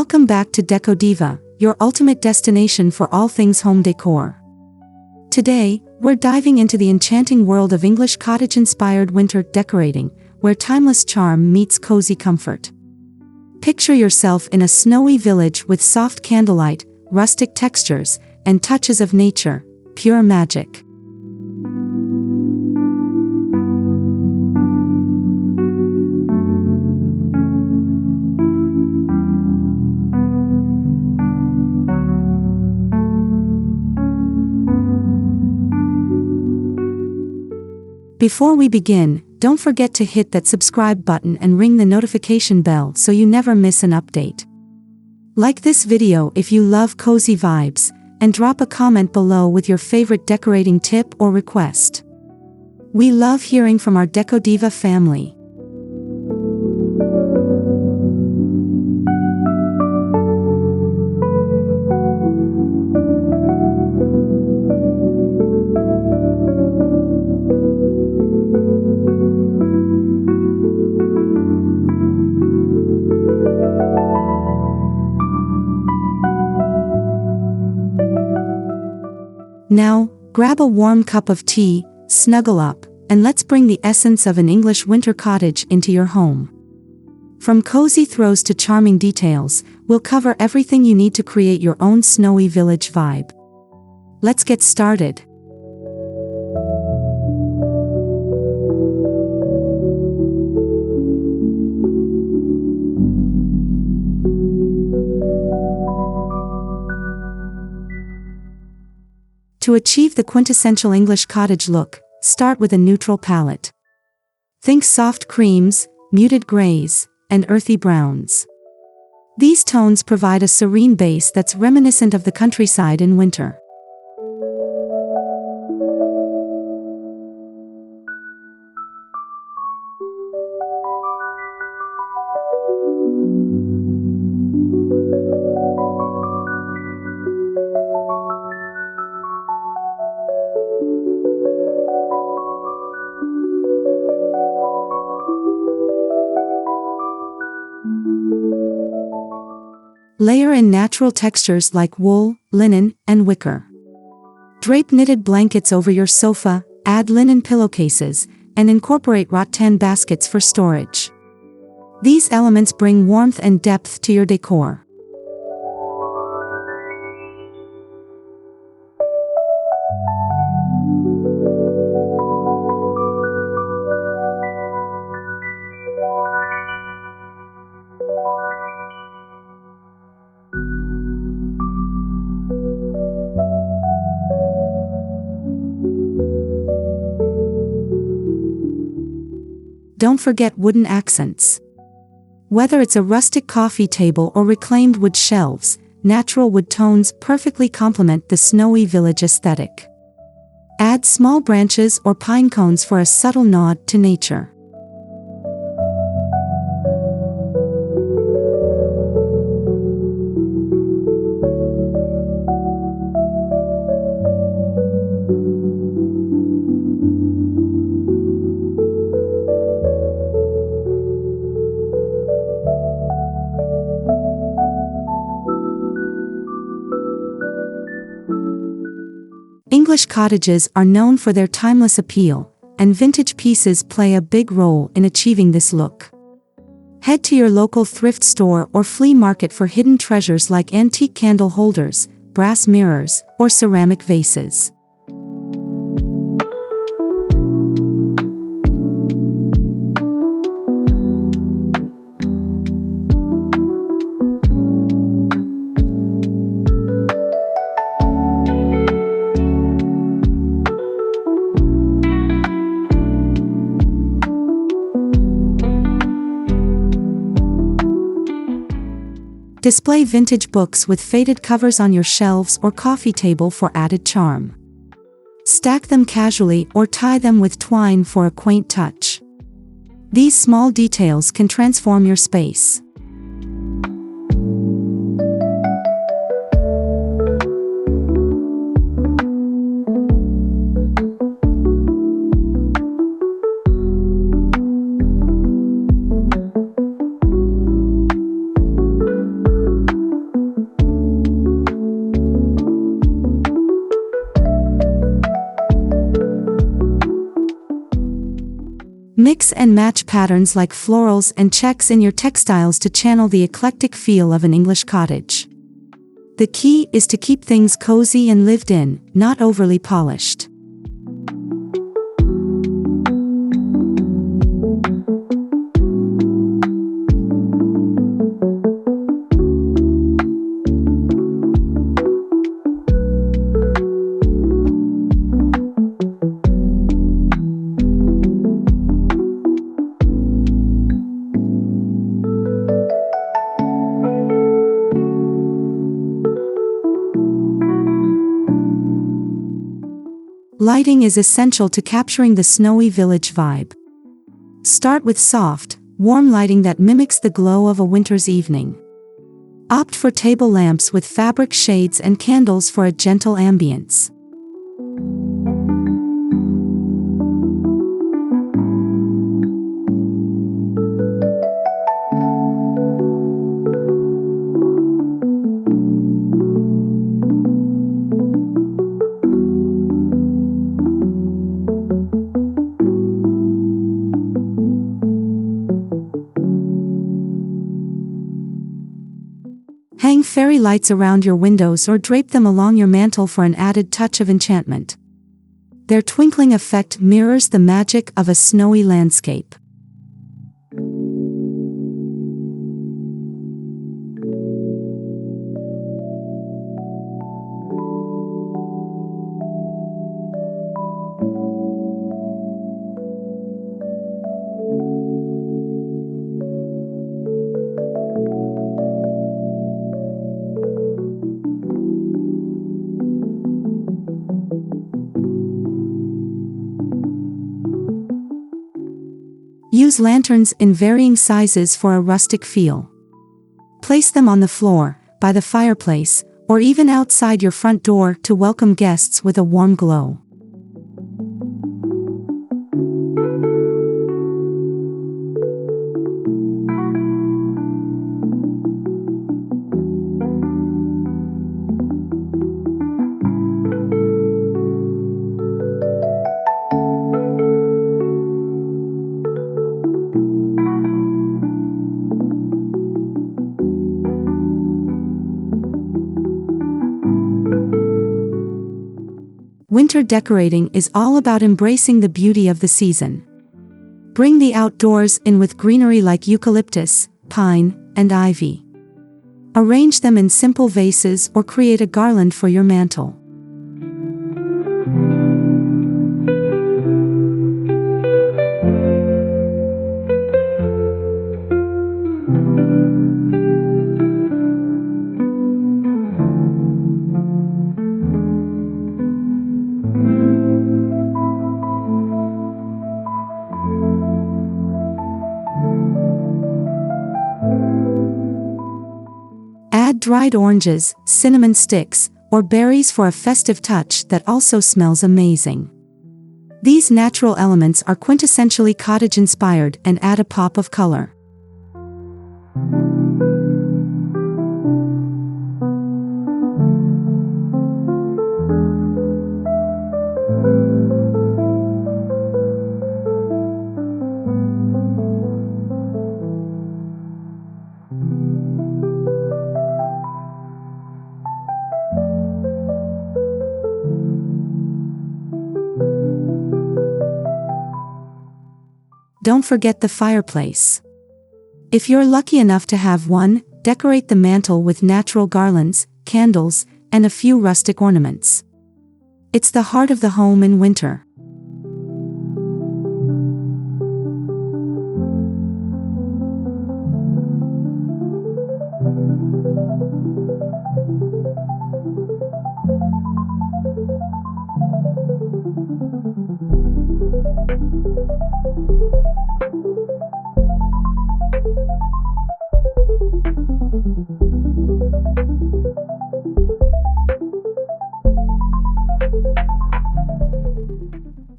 Welcome back to Decodiva, your ultimate destination for all things home decor. Today, we're diving into the enchanting world of English cottage-inspired winter decorating, where timeless charm meets cozy comfort. Picture yourself in a snowy village with soft candlelight, rustic textures, and touches of nature, pure magic. Before we begin, don't forget to hit that subscribe button and ring the notification bell so you never miss an update. Like this video if you love cozy vibes, and drop a comment below with your favorite decorating tip or request. We love hearing from our Decodiva family. Now, grab a warm cup of tea, snuggle up, and let's bring the essence of an English winter cottage into your home. From cozy throws to charming details, we'll cover everything you need to create your own snowy village vibe. Let's get started. To achieve the quintessential English cottage look, start with a neutral palette. Think soft creams, muted grays, and earthy browns. These tones provide a serene base that's reminiscent of the countryside in winter. Layer in natural textures like wool, linen, and wicker. Drape knitted blankets over your sofa, add linen pillowcases, and incorporate rattan baskets for storage. These elements bring warmth and depth to your decor. Don't forget wooden accents. Whether it's a rustic coffee table or reclaimed wood shelves, natural wood tones perfectly complement the snowy village aesthetic. Add small branches or pine cones for a subtle nod to nature. English cottages are known for their timeless appeal, and vintage pieces play a big role in achieving this look. Head to your local thrift store or flea market for hidden treasures like antique candle holders, brass mirrors, or ceramic vases. Display vintage books with faded covers on your shelves or coffee table for added charm. Stack them casually or tie them with twine for a quaint touch. These small details can transform your space. Mix and match patterns like florals and checks in your textiles to channel the eclectic feel of an English cottage. The key is to keep things cozy and lived in, not overly polished. Lighting is essential to capturing the snowy village vibe. Start with soft, warm lighting that mimics the glow of a winter's evening. Opt for table lamps with fabric shades and candles for a gentle ambience. Hang fairy lights around your windows or drape them along your mantle for an added touch of enchantment. Their twinkling effect mirrors the magic of a snowy landscape. Use lanterns in varying sizes for a rustic feel. Place them on the floor, by the fireplace, or even outside your front door to welcome guests with a warm glow. Winter decorating is all about embracing the beauty of the season. Bring the outdoors in with greenery like eucalyptus, pine, and ivy. Arrange them in simple vases or create a garland for your mantle. Add dried oranges, cinnamon sticks, or berries for a festive touch that also smells amazing. These natural elements are quintessentially cottage-inspired and add a pop of color. Don't forget the fireplace. If you're lucky enough to have one, decorate the mantle with natural garlands, candles, and a few rustic ornaments. It's the heart of the home in winter.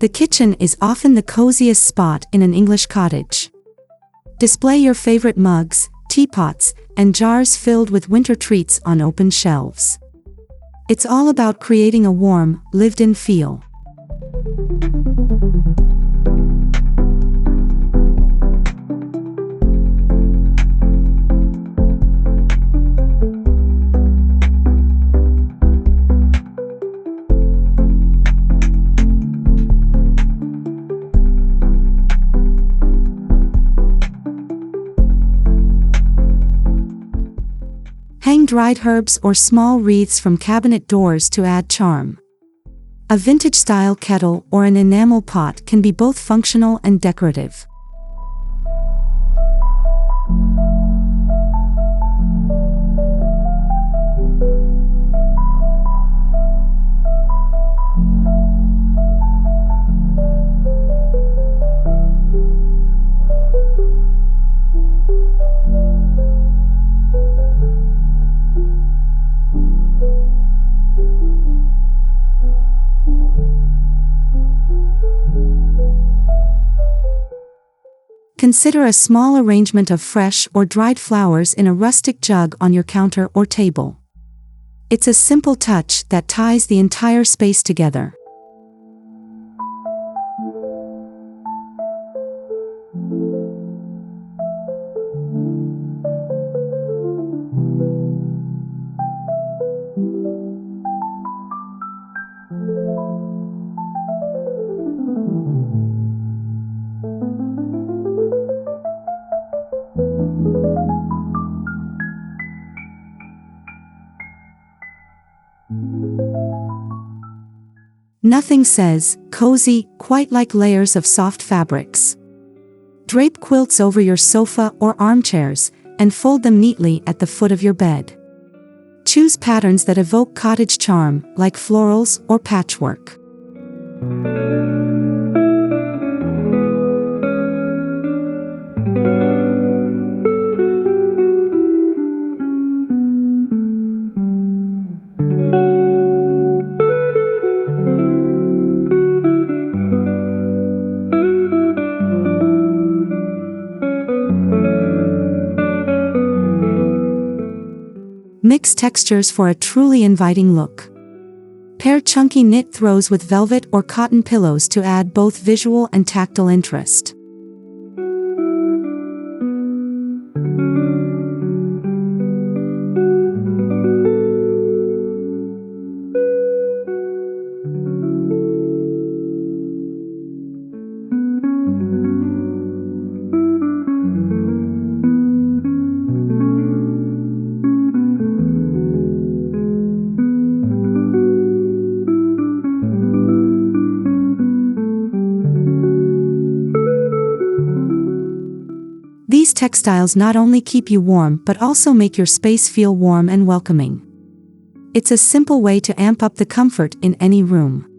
The kitchen is often the coziest spot in an English cottage. Display your favorite mugs, teapots, and jars filled with winter treats on open shelves. It's all about creating a warm, lived-in feel. dried herbs or small wreaths from cabinet doors to add charm. A vintage-style kettle or an enamel pot can be both functional and decorative. Consider a small arrangement of fresh or dried flowers in a rustic jug on your counter or table. It's a simple touch that ties the entire space together. Nothing says cozy quite like layers of soft fabrics. Drape quilts over your sofa or armchairs, and fold them neatly at the foot of your bed. Choose patterns that evoke cottage charm, like florals or patchwork. Mix textures for a truly inviting look. Pair chunky knit throws with velvet or cotton pillows to add both visual and tactile interest. These textiles not only keep you warm but also make your space feel warm and welcoming. It's a simple way to amp up the comfort in any room.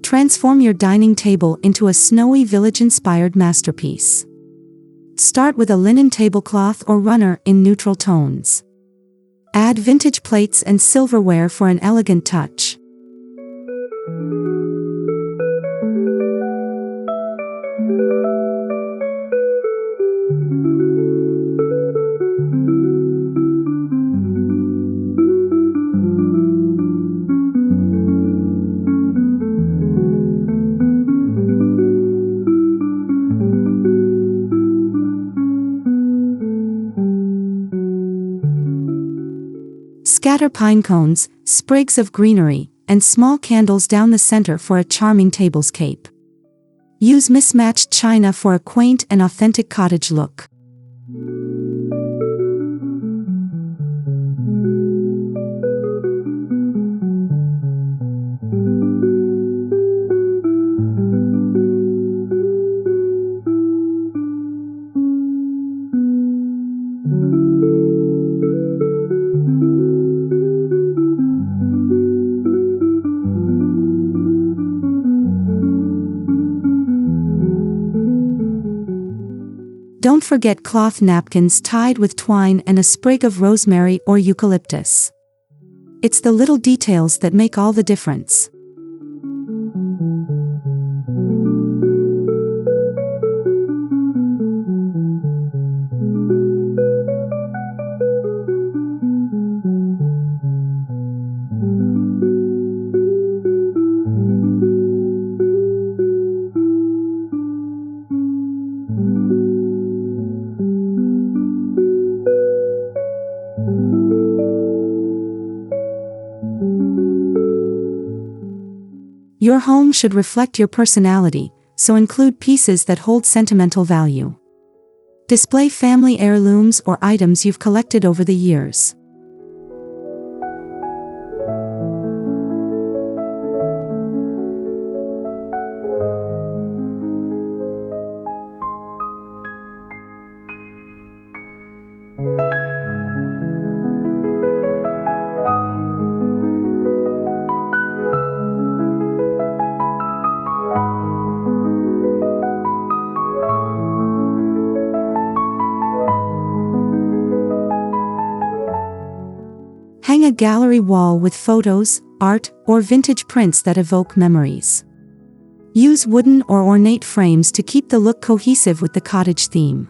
Transform your dining table into a snowy village-inspired masterpiece. Start with a linen tablecloth or runner in neutral tones. Add vintage plates and silverware for an elegant touch. Scatter pine cones, sprigs of greenery, and small candles down the center for a charming tablescape. Use mismatched china for a quaint and authentic cottage look. Don't forget cloth napkins tied with twine and a sprig of rosemary or eucalyptus. It's the little details that make all the difference. Your home should reflect your personality, so include pieces that hold sentimental value. Display family heirlooms or items you've collected over the years. Hang a gallery wall with photos, art, or vintage prints that evoke memories. Use wooden or ornate frames to keep the look cohesive with the cottage theme.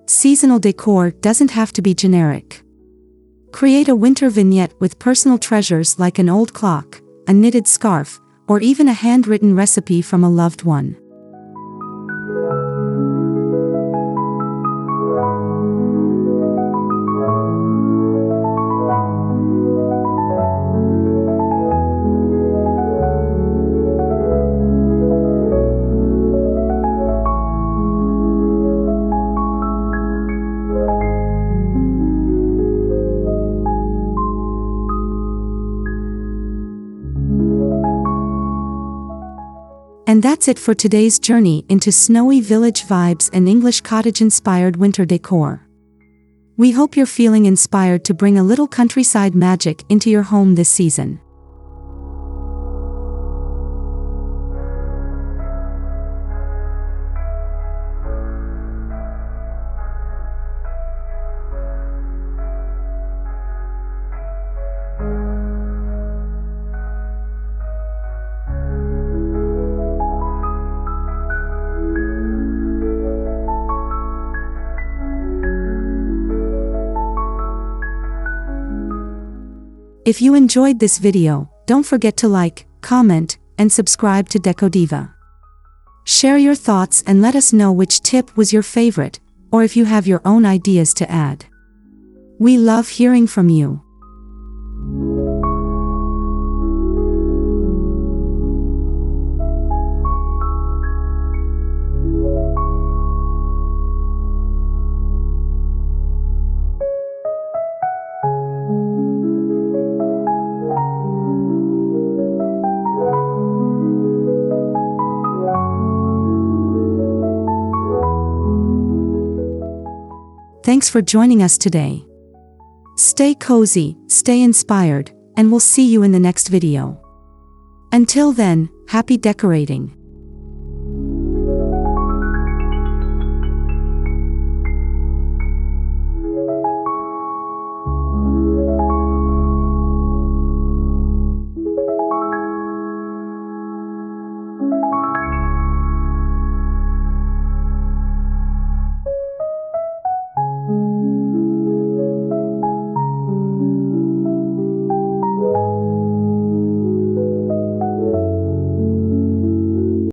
Seasonal decor doesn't have to be generic. Create a winter vignette with personal treasures like an old clock, a knitted scarf, or even a handwritten recipe from a loved one. And that's it for today's journey into snowy village vibes and English cottage-inspired winter decor. We hope you're feeling inspired to bring a little countryside magic into your home this season. If you enjoyed this video, don't forget to like, comment, and subscribe to Decodiva. Share your thoughts and let us know which tip was your favorite, or if you have your own ideas to add. We love hearing from you. Thanks for joining us today. Stay cozy, stay inspired, and we'll see you in the next video. Until then, happy decorating.